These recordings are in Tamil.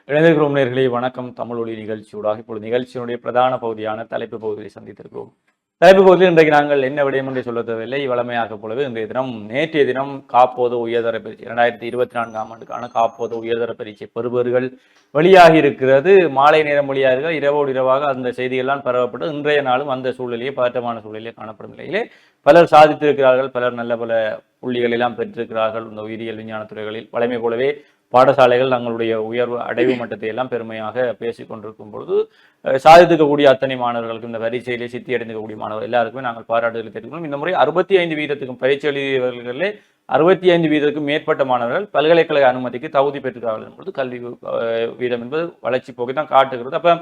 இணைந்திருக்கிறோம் நேயர்களே, வணக்கம். தமிழ் ஒளி நிகழ்ச்சியூடாக இப்பொழுது நிகழ்ச்சியினுடைய பிரதான பகுதியான தலைப்பு பகுதியை சந்தித்திருக்கிறோம். தலைப்பு பகுதியில் இன்றைக்கு நாங்கள் என்ன விடயம் என்று சொல்ல தேவையில்லை. வளமையாக போலவே இன்றைய தினம் நேற்றைய தினம் காப்போது உயர்தர பரீட்சை 2024ஆம் ஆண்டுக்கான காப்போது உயர்தர பரீட்சை பெறுபேறுகள் வெளியாகி இருக்கிறது. மாலை நேரம் வெளியாக இரவோடு இரவாக அந்த செய்திகள்லாம் பரவப்பட்டு இன்றைய நாளும் அந்த சூழ்நிலையே பதட்டமான சூழ்நிலையே காணப்படும் நிலையிலே பலர் சாதித்திருக்கிறார்கள். பலர் நல்ல பல புள்ளிகள் எல்லாம் பெற்றிருக்கிறார்கள். இந்த உயிரியல் விஞ்ஞான துறைகளில் வளமை போலவே பாடசாலைகள் தங்களுடைய உயர்வு அடைவு மட்டத்தை எல்லாம் பெருமையாக பேசிக் கொண்டிருக்கும் பொழுது சாதித்துக்கக்கூடிய அத்தனை மாணவர்களுக்கு இந்த பரீட்சையிலே சித்தி அடைந்திருக்கக்கூடிய மாணவர்கள் எல்லாருக்குமே நாங்கள் பாராட்டுதலை தெரிவிக்கிறோம். இந்த முறை 65% பரீட்சை எழுதியவர்களிலே 65%க்கும் மேற்பட்ட மாணவர்கள் பல்கலைக்கழக அனுமதிக்கு தகுதி பெற்றிருக்கிறார்கள் என்பது கல்வி வீதம் என்பது வளர்ச்சி போக்கை தான் காட்டுகிறது. அப்ப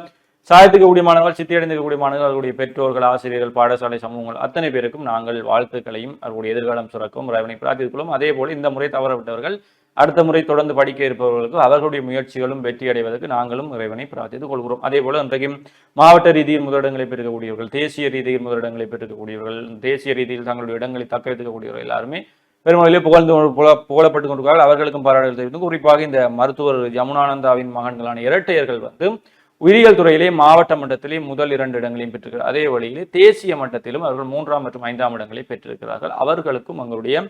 சாதித்துக்கக்கூடிய மாணவர்கள், சித்தி அடைந்திருக்கக்கூடிய மாணவர்கள், அவர்களுடைய பெற்றோர்கள், ஆசிரியர்கள், பாடசாலை சமூகங்கள் அத்தனை பேருக்கும் நாங்கள் வாழ்த்துக்களையும் அவர்களுடைய எதிர்காலம் சுரக்கும் இறைவனை பிரார்த்தித்துக் அதே போல இந்த முறை தவறவிட்டவர்கள் அடுத்த முறை தொடர்ந்து படிக்க இருப்பவர்களுக்கு அவர்களுடைய முயற்சிகளும் வெற்றி அடைவதற்கு நாங்களும் இறைவனை பிரார்த்தித்துக் கொள்கிறோம். அதே போல இன்றைக்கும் மாவட்ட ரீதியில் முதலிடங்களை பெருக்கக்கூடியவர்கள், தேசிய ரீதியில் முதலிடங்களை பெருக்கக்கூடியவர்கள், தேசிய ரீதியில் தங்களுடைய இடங்களை தக்க வைத்துக்கக்கூடியவர்கள் எல்லாருமே பெருமளவிலே புகழப்பட்டுக் கொண்டிருக்கிறார்கள். அவர்களுக்கும் பாராட்டுகள் தெரிவித்து குறிப்பாக இந்த மருத்துவர் யமுனானந்தாவின் மகன்களான இரட்டையர்கள் உயிரியல் துறையிலே மாவட்ட மட்டத்திலே முதல் 2 இடங்களையும் பெற்றிருக்கிறார். அதே வழியிலே தேசிய மட்டத்திலும் அவர்கள் 3ஆம் மற்றும் 5ஆம் இடங்களை பெற்றிருக்கிறார்கள். அவர்களுக்கும் எங்களுடைய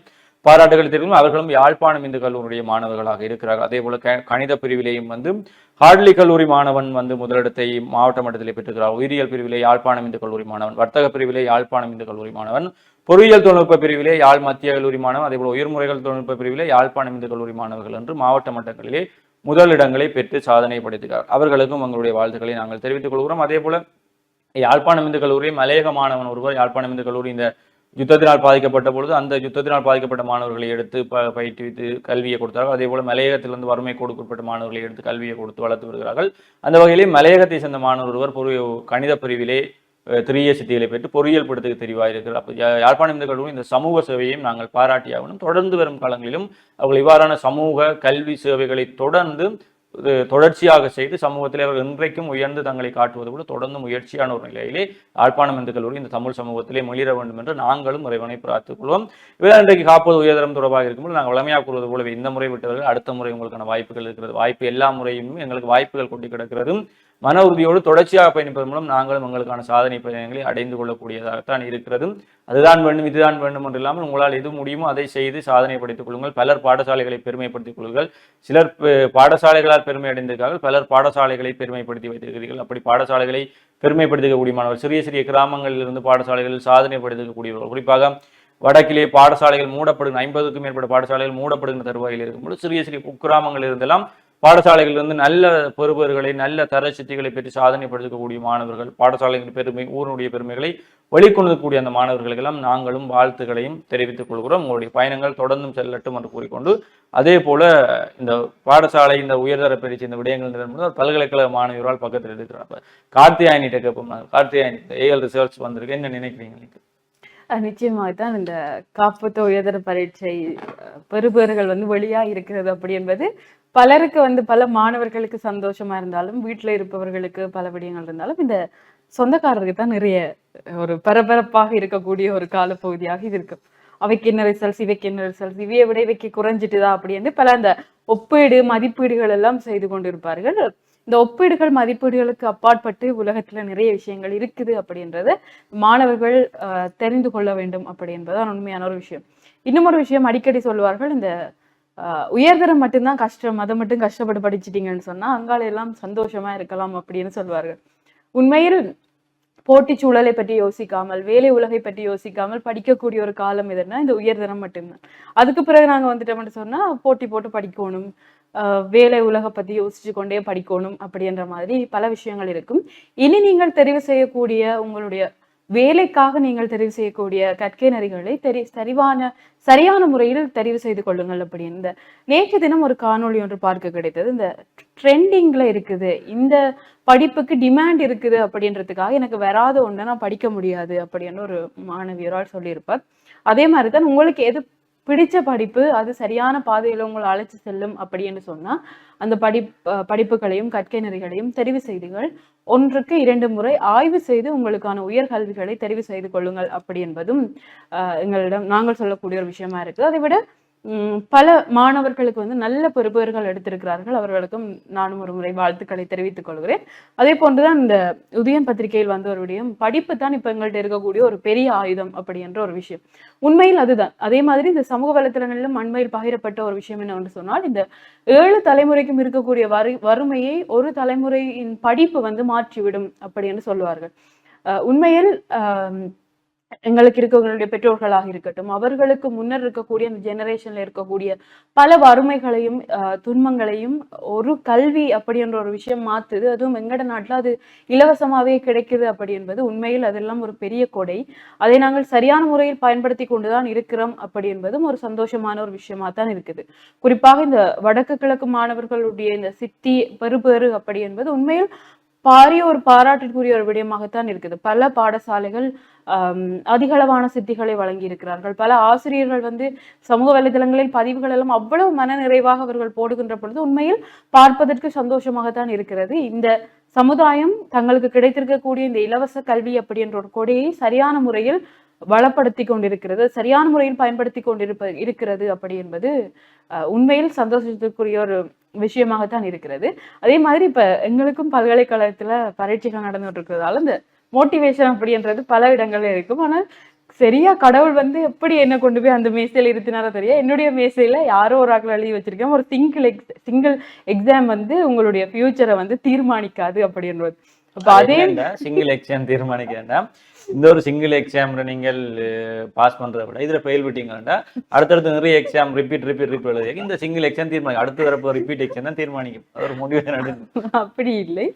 பாராட்டுகள் தெரிவிக்கும். அவர்களும் யாழ்ப்பாணம் இந்து கல்லூரியுடைய மாணவர்களாக இருக்கிறார்கள். அதே போல கணித பிரிவிலேயும் ஹார்ட்லி கல்லூரி மாணவன் முதலிடத்தை மாவட்ட மட்டத்திலே பெற்றிருக்கிறார். உயிரியல் பிரிவிலே யாழ்ப்பாணம் இந்து கல்லூரி மாணவன், வர்த்தக பிரிவிலே யாழ்ப்பாணம் இந்து கல்லூரி மாணவன், பொறியியல் தொழில்நுட்ப பிரிவிலே யாழ் மத்திய கல்லூரி மாணவன், அதே போல உயிர்முறைகள் தொழில்நுட்ப பிரிவிலே யாழ்ப்பாணம் இந்து கல்லூரி மாணவர்கள் என்று மாவட்ட மட்டங்களிலே முதலிடங்களை பெற்று சாதனை படைத்திருக்கிறார். அவர்களுக்கும் எங்களுடைய வாழ்த்துக்களை நாங்கள் தெரிவித்துக் கொள்கிறோம். அதே போல யாழ்ப்பாணம் இந்து கல்லூரி மலையக மாணவன் ஒருவர் யாழ்ப்பாணம் இந்து கல்லூரி இந்த யுத்தத்தினால் பாதிக்கப்பட்ட பொழுது அந்த யுத்தத்தினால் பாதிக்கப்பட்ட மாணவர்களை எடுத்து பயிற்றுவித்து கல்வியை கொடுத்தார்கள். அதே போல மலையகத்திலிருந்து வறுமை கோடுக்குட்பட்ட மாணவர்களை எடுத்து கல்வியை கொடுத்து வளர்த்து வருகிறார்கள். அந்த வகையிலே மலையகத்தை சேர்ந்த மாணவர் ஒருவர் கணித பிரிவிலே 3A சித்திகளை பெற்று பொறியியல் படத்துக்கு தெரிவாயிருக்கிறார். அப்போ யாழ்ப்பாணம் இந்து கல்லூரி இந்த சமூக சேவையையும் நாங்கள் பாராட்டியாகணும். தொடர்ந்து வரும் காலங்களிலும் அவர்கள் இவ்வாறான சமூக கல்வி சேவைகளை தொடர்ச்சியாக செய்து சமூகத்திலே அவர்கள் இன்றைக்கும் உயர்ந்து தங்களை காட்டுவது கூட தொடர்ந்து முயற்சியான ஒரு நிலையிலே யாழ்ப்பாணம் இந்து கல்லூரி இந்த தமிழ் சமூகத்திலே மொழிர வேண்டும் என்று நாங்களும் இறைவனை பிரார்த்திக் கொள்வோம். இவர் இன்றைக்கு காப்பது உயர்தரம் தொடர்பாக இருக்கும்போது நாங்கள் வளமையாக கூறுவது போலவே இந்த முறை விட்டவர்கள் அடுத்த முறை உங்களுக்கான வாய்ப்புகள் இருக்கிறது. வாய்ப்பு எல்லா முறையும் எங்களுக்கு வாய்ப்புகள் கொண்டு கிடக்கிறது. மன உறுதியோடு தொடர்ச்சியாக பயணிப்பதன் மூலம் நாங்களும் எங்களுக்கான சாதனை பயணங்களை அடைந்து கொள்ளக்கூடியதாகத்தான் இருக்கிறது. அதுதான் வேண்டும், இதுதான் வேண்டும் என்று இல்லாமல் உங்களால் எது முடியுமோ அதை செய்து சாதனை படைத்துக் கொள்ளுங்கள். பலர் பாடசாலைகளை பெருமைப்படுத்திக் கொள்ளுங்கள். சிலர் பாடசாலைகளால் பெருமை அடைந்திருக்கார்கள், பலர் பாடசாலைகளை பெருமைப்படுத்தி வைத்திருக்கிறீர்கள். அப்படி பாடசாலைகளை பெருமைப்படுத்திக்கக்கூடிய மாணவர்கள், சிறிய சிறிய கிராமங்களில் இருந்து பாடசாலைகளில் சாதனை படுத்தக்கூடியவர்கள், குறிப்பாக வடக்கிலே பாடசாலைகள் மூடப்படுகிற 50க்கும் மேற்பட்ட பாடசாலைகள் மூடப்படுகின்ற தருவாயில் இருக்கும்போது சிறிய சிறிய குக்கிராமங்கள் இருந்தெல்லாம் பாடசாலைகளிலிருந்து நல்ல பெறுபேறுகளை, நல்ல தர சித்திகளை பெற்று சாதனைப்படுத்தக்கூடிய மாணவர்கள், பாடசாலைகளின் பெருமை, ஊரினுடைய பெருமைகளை வெளிக்கொணரக்கூடிய அந்த மாணவர்களுக்கெல்லாம் நாங்களும் வாழ்த்துக்களையும் தெரிவித்துக் கொள்கிறோம். உங்களுடைய பயணங்கள் தொடர்ந்தும் செல்லட்டும் என்று கூறிக்கொண்டு, அதே போல இந்த பாடசாலை இந்த உயர்தர பரீட்சை இந்த விடயங்கள் பல்கலைக்கழக மாணவர்களால் பக்கத்தில் இருக்கிறார். கார்த்தியாயனிட்ட கேட்போம். கார்த்தியாயனி AL ரிசல்ட்ஸ் வந்திருக்கு, என்ன நினைக்கிறீங்க நீங்க? நிச்சயமாகத்தான் இந்த காப்பத்து உயர்தர பரீட்சை பெறுபேறுகள் வெளியா இருக்கிறது அப்படி என்பது பலருக்கு பல மாணவர்களுக்கு சந்தோஷமா இருந்தாலும், வீட்டுல இருப்பவர்களுக்கு பல விடயங்கள் இருந்தாலும், இந்த சொந்தக்காரருக்கு தான் நிறைய ஒரு பரபரப்பாக இருக்கக்கூடிய ஒரு காலப்பகுதியாக இது இருக்கு. அவைக்கு என்ன ரிசல்ட்ஸ், இவைக்கு என்ன ரிசல்ட்ஸ், இவையை விட இவைக்கு குறைஞ்சிட்டுதா அப்படின்னு பல அந்த ஒப்பீடு மதிப்பீடுகள் எல்லாம் செய்து கொண்டிருப்பார்கள். இந்த ஒப்பீடுகள் மதிப்பீடுகளுக்கு அப்பாற்பட்டு உலகத்துல நிறைய விஷயங்கள் இருக்குது அப்படின்றத மாணவர்கள் தெரிந்து கொள்ள வேண்டும் அப்படி என்பதுதான் உண்மையான ஒரு விஷயம். இன்னும் ஒரு விஷயம் அடிக்கடி சொல்லுவார்கள், இந்த உயர்தரம் மட்டும்தான் கஷ்டம், அதை மட்டும் கஷ்டப்பட்டு படிச்சிட்டீங்கன்னு சொன்னா அங்கால எல்லாம் சந்தோஷமா இருக்கலாம் அப்படின்னு சொல்வார்கள். உண்மையில் போட்டி சூழலை பற்றி யோசிக்காமல், வேலை உலகை பற்றி யோசிக்காமல் படிக்கக்கூடிய ஒரு காலம் எதுன்னா இந்த உயர்தரம் மட்டும்தான். அதுக்கு பிறகு நாங்க வந்துட்டோம்னு சொன்னா போட்டி போட்டு படிக்கணும், வேலை உலக பத்தி யோசிச்சு கொண்டே படிக்கணும் அப்படின்ற மாதிரி பல விஷயங்கள் இருக்கும். இனி நீங்கள் தெரிவு செய்யக்கூடிய உங்களுடைய வேலைக்காக நீங்கள் தெரிவு செய்யக்கூடிய கற்கை நெறிகளை சரியான முறையில் தெரிவு செய்து கொள்ளுங்கள் அப்படின்னு. இந்த நேற்று தினம் ஒரு காணொளி ஒன்று பார்க்க கிடைத்தது. இந்த ட்ரெண்டிங்ல இருக்குது, இந்த படிப்புக்கு டிமாண்ட் இருக்குது அப்படின்றதுக்காக எனக்கு வராத ஒண்ணு நான் படிக்க முடியாது அப்படின்னு ஒரு மாணவியரால் சொல்லியிருப்பார். அதே மாதிரிதான் உங்களுக்கு எது பிடிச்ச படிப்பு, அது சரியான பாதையில உங்களை அழைச்சு செல்லும் அப்படின்னு சொன்னா அந்த படிப்புகளையும் கற்கை நெறிகளையும் தெரிவு செய்துகள் 1க்கு 2 முறை ஆய்வு செய்து உங்களுக்கான உயர்கல்விகளை தெரிவு செய்து கொள்ளுங்கள் அப்படி என்பதும் எங்களிடம் நாங்கள் சொல்லக்கூடிய ஒரு விஷயமா இருக்குது. அதை விட பல மாணவர்களுக்கு வந்து நல்ல பெறுபேறுகள் எடுத்திருக்கிறார்கள். அவர்களுக்கும் நானும் ஒரு முறை வாழ்த்துக்களை தெரிவித்துக் கொள்கிறேன். அதே போன்றுதான் இந்த உதயன் பத்திரிகையில் வந்து ஒரு விடயம், படிப்பு தான் இப்ப எங்கள்ட்ட இருக்கக்கூடிய ஒரு பெரிய ஆயுதம் அப்படி என்ற ஒரு விஷயம். உண்மையில் அதுதான். அதே மாதிரி இந்த சமூக வலைத்தளங்களிலும் அண்மையில் பகிரப்பட்ட ஒரு விஷயம் என்னவென்று சொன்னால், இந்த 7 தலைமுறைக்கும் இருக்கக்கூடிய வறுமையை ஒரு தலைமுறையின் படிப்பு வந்து மாற்றிவிடும் அப்படி என்று சொல்லுவார்கள். உண்மையில் எங்களுக்கு இருக்கவங்களுடைய பெற்றோர்களாக இருக்கட்டும், அவர்களுக்கு முன்னர் இருக்கக்கூடிய அந்த ஜெனரேஷன்ல இருக்கக்கூடிய பல வறுமைகளையும் துன்பங்களையும் ஒரு கல்வி அப்படி என்ற ஒரு விஷயம் மாத்துது. அதுவும் எங்கட நாட்டுல அது இலவசமாவே கிடைக்குது அப்படி என்பது உண்மையில் அதெல்லாம் ஒரு பெரிய கொடை. அதை நாங்கள் சரியான முறையில் பயன்படுத்தி கொண்டுதான் இருக்கிறோம் அப்படி என்பதும் ஒரு சந்தோஷமான ஒரு விஷயமா தான் இருக்குது. குறிப்பாக இந்த வடக்கு கிழக்கு மாணவர்களுடைய இந்த சித்தி பெறுபேறு அப்படி என்பது உண்மையில் பாரிய ஒரு பாராட்டிற்குரிய ஒரு விடயமாகத்தான் இருக்குது. பல பாடசாலைகள் அதிகளவான சித்திகளை வழங்கி இருக்கிறார்கள். பல ஆசிரியர்கள் வந்து சமூக வலைதளங்களில் பதிவுகள் எல்லாம் அவ்வளவு மன நிறைவாக அவர்கள் போடுகின்ற பொழுது உண்மையில் பார்ப்பதற்கு சந்தோஷமாகத்தான் இருக்கிறது. இந்த சமுதாயம் தங்களுக்கு கிடைத்திருக்கக்கூடிய இந்த இலவச கல்வி அப்படி என்ற ஒரு கொடையை சரியான முறையில் வளப்படுத்தி கொண்டிருக்கிறது, சரியான முறையில் பயன்படுத்தி இருக்கிறது அப்படி என்பது உண்மையில் சந்தோஷத்திற்குரிய ஒரு விஷயமாகத்தான் இருக்கிறது. அதே மாதிரி இப்ப எங்களுக்கும் பல்கலைக்கழகத்துல பரீட்சைகள் நடந்துட்டு இருக்கிறதால இந்த மோட்டிவேஷன் அப்படின்றது பல இடங்கள்ல இருக்கும். ஆனால் சரியா கடவுள் வந்து எப்படி என்ன கொண்டு போய் அந்த மேசையில இருத்தினாரோ தெரியும். என்னுடைய மேசையில யாரோ ஒரு ஆக்கள் எழுதி வச்சிருக்கேன், ஒரு சிங்கிள் எக்ஸாம் வந்து உங்களுடைய ஃபியூச்சரை வந்து தீர்மானிக்காது அப்படின்றது. அப்ப அதே சிங்கிள் எக்ஸாம் தீர்மானிக்க வேண்டாம், இந்த ஒரு சிங்கிள் எக்ஸாம்ல நீங்கள் பாஸ் பண்றதை விட இதுல ஃபெயில் விட்டீங்கன்னா அடுத்தடுத்து நிறைய எக்ஸாம் ரிப்பீட் எழுதி இந்த சிங்கிள் எக்ஸாம் தீர்மானிக்கும், அடுத்து வரப்போ ரிப்பீட் எக்ஸாம் தான் தீர்மானிக்கும். அது ஒரு மோட்டிவேஷன். அப்படி இல்லை,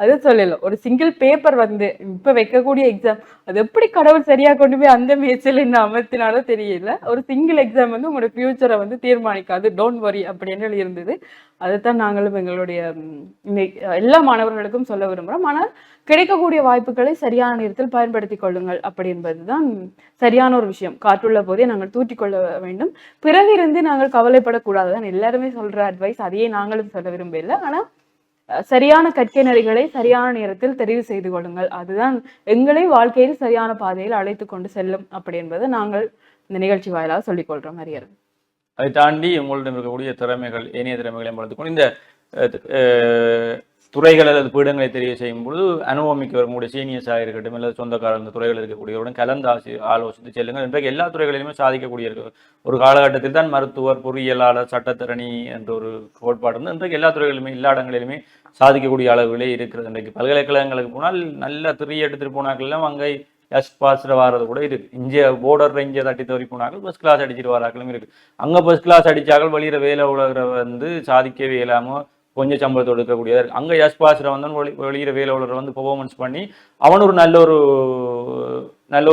அது சொல்லல. ஒரு சிங்கிள் பேப்பர் வந்து இப்ப வைக்கக்கூடிய எக்ஸாம் அது எப்படி கடவுள் சரியா கொண்டு போய் அந்த மேட்சில் என்ன அமர்த்தினாலோ தெரியல. ஒரு சிங்கிள் எக்ஸாம் வந்து உங்களோட ஃபியூச்சரை வந்து தீர்மானிக்காது, டோன்ட் வரி அப்படின்னு இருந்தது. அதைத்தான் நாங்களும் எங்களுடைய எல்லா மாணவர்களுக்கும் சொல்ல விரும்புகிறோம். ஆனால் கிடைக்கக்கூடிய வாய்ப்புகளை சரியான நேரத்தில் பயன்படுத்தி கொள்ளுங்கள் அப்படி என்பதுதான் சரியான ஒரு விஷயம். காற்றுள்ள போதே நாங்கள் தூற்றிக்கொள்ள வேண்டும், பிறகு இருந்து நாங்கள் கவலைப்படக்கூடாதுதான் எல்லாருமே சொல்ற அட்வைஸ். அதையே நாங்களும் சொல்ல விரும்பல. ஆனா சரியான கற்கை நெறிகளை சரியான நேரத்தில் தெரிவு செய்து கொள்ளுங்கள். அதுதான் எங்களை வாழ்க்கையில் சரியான பாதையில் அழைத்து கொண்டு செல்லும் அப்படி என்பதை நாங்கள் இந்த நிகழ்ச்சி வாயிலாக சொல்லிக் கொள்றோம். அறியர் அதை தாண்டி உங்களிடம் இருக்கக்கூடிய திறமைகள், ஏனைய திறமைகளை வளர்த்துக்கொண்டு இந்த துறைகள் அல்லது பீடங்களை தெரிவு செய்யும் பொழுது அனுபவமிக்கவர் உங்களுடைய சீனியர்ஸாக இருக்கட்டும் அல்லது சொந்தக்காரர் இந்த துறைகள் இருக்கக்கூடியவருடன் கலந்து ஆலோசித்து செல்லுங்கள். இன்றைக்கு எல்லா துறைகளிலுமே சாதிக்கக்கூடிய ஒரு காலகட்டத்தில் தான் மருத்துவர், பொறியியலாளர், சட்டத்தரணி என்ற ஒரு கோட்பாடு வந்து இன்றைக்கு எல்லா துறைகளிலுமே எல்லா இடங்களிலுமே சாதிக்கக்கூடிய அளவுகளே இருக்கிறது. இன்றைக்கு பல்கலைக்கழகங்களுக்கு போனால் நல்ல 3 எடுத்துட்டு போனாக்கெல்லாம் அங்கே எஸ் பாஸ்ல வர்றது கூட இருக்கு. இங்கே போர்டர் ரேஞ்சை தட்டி தவறி போனாக்கள் ஃபர்ஸ்ட் கிளாஸ் அடிச்சுட்டு வராக்களும் இருக்கு. அங்கே ஃபர்ஸ்ட் கிளாஸ் அடிச்சாக்கள் வெளியிற வேலை உலகிற வந்து சாதிக்கவே இல்லாமல் கொஞ்சம் சம்பளத்தோடு இருக்கக்கூடியதாக இருக்குது. அங்கே எஸ் பாஸ்ல வந்து வெளியிற வேலை உலகிற வந்து பெர்ஃபார்மன்ஸ் பண்ணி அவன் ஒரு நல்ல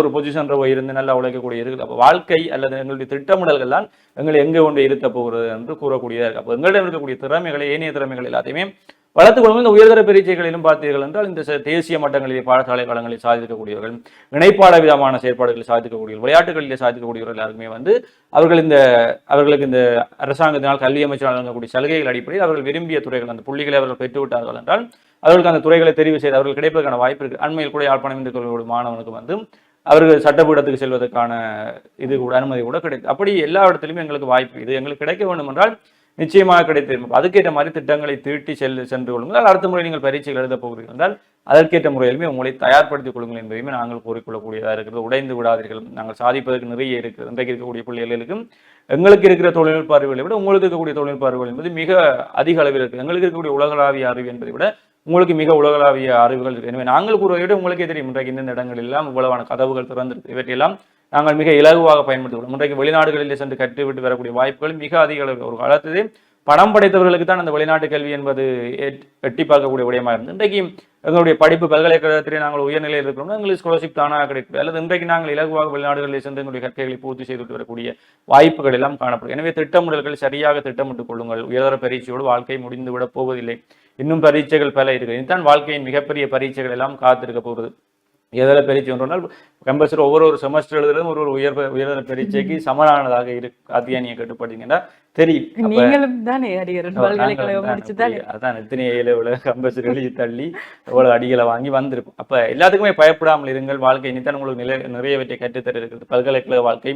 ஒரு பொசிஷன்ல போய் இருந்து நல்லா உழைக்கக்கூடிய இருக்குது. அப்போ வாழ்க்கை அல்லது எங்களுடைய திட்டமிடல்கள் தான் எங்களை எங்கே கொண்டு இருத்த போகிறது என்று கூறக்கூடியதாக இருக்குது. அப்போ எங்களிடம் இருக்கக்கூடிய திறமைகளை, ஏனைய திறமைகள் எல்லாத்தையுமே வளர்த்துக் கொள்ளும். இந்த உயர்தர பரீட்சைகளிலும் பார்த்தீர்கள் என்றால் இந்த தேசிய மட்டங்களிலே பாடசாலை காலங்களில் சாதிக்கக்கூடியவர்கள், இணைப்பாட விதமான செயற்பாடுகளில் சாதிக்கக்கூடியவர்கள், விளையாட்டுகளிலே சாதிக்கக்கூடியவர்கள் எல்லாருமே வந்து அவர்களுக்கு இந்த அரசாங்கத்தினால் கல்வி அமைச்சர் வழங்கக்கூடிய சலுகைகள் அடிப்படையில் அவர்கள் விரும்பிய துறைகள் அந்த புள்ளிகளை அவர்கள் பெற்றுவிட்டார்கள் என்றால் அவர்களுக்கு அந்த துறைகளை தெரிவு செய்து அவர்கள் கிடைப்பதற்கான வாய்ப்பு இருக்கு. அண்மையில் கூட யாழ்ப்பாணம் இந்து கல்லூரி மாணவனுக்கு வந்து அவர்கள் சட்டப்பீடத்துக்கு செல்வதற்கான இது கூட அனுமதி கூட கிடைக்கும். அப்படி எல்லா இடத்துலையுமே எங்களுக்கு வாய்ப்பு இது எங்களுக்கு கிடைக்க வேண்டும் என்றால் நிச்சயமாக கிடைத்திருக்கும். அதுக்கேற்ற மாதிரி திட்டங்களை தீட்டி சென்று கொள்ளுங்கள். அடுத்த முறை நீங்கள் பரீட்சைகள் எழுத போகிறீர்கள் என்றால் அதற்கேற்ற முறையிலுமே உங்களை தயார்படுத்திக் கொள்ளுங்கள் என்பதையுமே நாங்கள் கூறிக்கொள்ளக்கூடியதாக இருக்கிறது. உடைந்து விடாதீர்கள், நாங்கள் சாதிப்பதற்கு நிறைய இருக்குது. இன்றைக்கு இருக்கக்கூடிய பிள்ளைகளுக்கும் எங்களுக்கு இருக்கிற தொழில்நுட்ப அறிவுகளை விட உங்களுக்கு இருக்கக்கூடிய தொழில்நுட்ப அறிவுகள் என்பது மிக அதிக அளவில் இருக்குது. எங்களுக்கு இருக்கக்கூடிய உலகளாவிய அறிவு என்பதை விட உங்களுக்கு மிக உலகளாவிய அறிவுகள் இருக்கு. எனவே நாங்கள் கூறுவதை விட உங்களுக்கே தெரியும் இன்றைக்கு இந்த இடங்கள் எல்லாம் இவ்வளவான கதவுகள் திறந்திருக்கு. இவற்றையெல்லாம் நாங்கள் மிக இலகுவாக பயன்படுத்திவிடும். இன்றைக்கு வெளிநாடுகளில் சென்று கற்றுவிட்டு வரக்கூடிய வாய்ப்புகள் மிக அதிக அளவில். ஒரு காலத்திலே பணம் படைத்தவர்களுக்கு தான் அந்த வெளிநாட்டு கல்வி என்பது எட்டி பார்க்கக்கூடிய விடயமா இருந்து இன்றைக்கு எங்களுடைய படிப்பு பல்கலைக்கழகத்திலே நாங்கள் உயர்நிலையில் இருக்கிறோம்னா எங்களுக்கு ஸ்காலர்ஷிப் தானாக கிடைக்கும். அல்லது இன்றைக்கு நாங்கள் இலகுவாக வெளிநாடுகளில் சென்று எங்களுடைய கற்கைகளை பூர்த்தி செய்துவிட்டு வரக்கூடிய வாய்ப்புகள் எல்லாம் காணப்படும். எனவே திட்டமிடல்கள் சரியாக திட்டமிட்டுக் கொள்ளுங்கள். உயர்தர பரீட்சையோடு வாழ்க்கை முடிந்து விட போவதில்லை. இன்னும் பரீட்சைகள் பல இருக்குது. இதுதான் வாழ்க்கையின் மிகப்பெரிய பரீட்சைகள் எல்லாம் காத்திருக்க போகிறது. உயர்தர பரீட்சை ஒன்றால் கம்பல்சரி ஒவ்வொரு செமஸ்டர் எழுதுறதும் ஒரு உயர்தர பரீட்சைக்கு சமனானதாக இருக்கு. அத்தியானியை கேட்டுப்பட்டீங்கன்னா தெரியும். நீங்களும் தானே அரியரன் பல்கலைக்கழகம் முடிச்சுதானே அதான் எத்தனை கம்பல்சரி எழுதி தள்ளி எவ்வளவு அடிகளை வாங்கி வந்திருக்கும். அப்ப எல்லாத்துக்குமே பயப்படாமல் இருங்கள். வாழ்க்கை இனித்தான் உங்களுக்கு நிறையவற்றை கற்றுத்தர இருக்கிறது. பல்கலைக்கழக வாழ்க்கை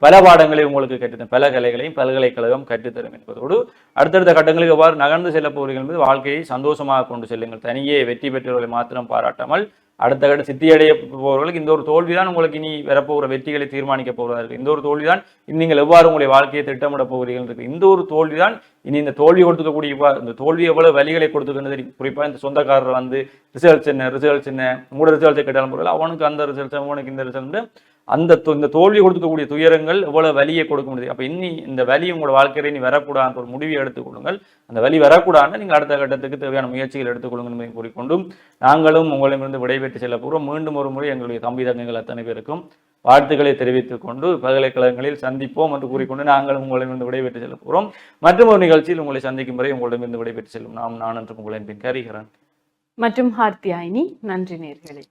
பல பாடங்களை உங்களுக்கு கற்றுத்தரும், பல கலைகளையும் பல்கலைக்கழகம் கற்றுத்தரும் என்பதோடு அடுத்தடுத்த கட்டங்களுக்கு எவ்வாறு நகர்ந்து செல்ல போகிறீர்கள் என்பது வாழ்க்கையை சந்தோஷமாக கொண்டு செல்லுங்கள். தனியே வெற்றி பெற்றவர்களை மாத்திரம் பாராட்டாமல் அடுத்த கட்ட சித்தியடைய போவர்களுக்கு இந்த ஒரு தோல்விதான் உங்களுக்கு இனி வரப்போகிற வெற்றிகளை தீர்மானிக்க போகிறார்கள். இந்த ஒரு தோல்விதான் நீங்கள் எவ்வாறு உங்களுடைய வாழ்க்கையை திட்டமிட போகிறீர்கள் இருக்கு. இந்த ஒரு தோல்விதான் இனி இந்த தோல்வி கொடுத்துக்கக்கூடிய இந்த தோல்வி எவ்வளவு வழிகளை கொடுத்துக்கிறது தெரியும். குறிப்பா இந்த சொந்தக்காரர் வந்து ரிசல்ட்ஸ் என்ன உங்களோட ரிசல்ட்ஸை கேட்டாலும் போகல, அவனுக்கு அந்த ரிசல்ட்ஸ் அவனுக்கு இந்த ரிசல்ட் இந்த தோல்வி கொடுக்கக்கூடிய துயரங்கள் எவ்வளவு வலியை கொடுக்க முடியுது. அப்ப இந்த வலி உங்களோட வாழ்க்கையை நீ வரக்கூடாது ஒரு முடிவை எடுத்துக்கொள்ளுங்கள். அந்த வலி வரக்கூடாதுன்னு நீங்கள் அடுத்த கட்டத்துக்கு தேவையான முயற்சிகள் எடுத்துக்கொள்ளுங்கள் என்பதை கூறிக்கொண்டும் நாங்களும் உங்களிடமிருந்து விடைபெற்று செல்ல போகிறோம். மீண்டும் ஒரு முறை எங்களுடைய தம்பி தங்கங்கள் அத்தனை பேருக்கும் வாழ்த்துக்களை தெரிவித்துக் கொண்டு பல்கலைக்கழகங்களில் சந்திப்போம் என்று கூறிக்கொண்டு நாங்களும் உங்களிடமிருந்து விடைபெற்று செல்ல போகிறோம். மற்றும் ஒரு நிகழ்ச்சியில் உங்களை சந்திக்கும் வரை உங்களிடமிருந்து விடைபெற்று செல்லும் நான் என்று உங்களின் பின் கரிகிறேன் மற்றும் ஹார்த்தியாயினி. நன்றி நேர்களே.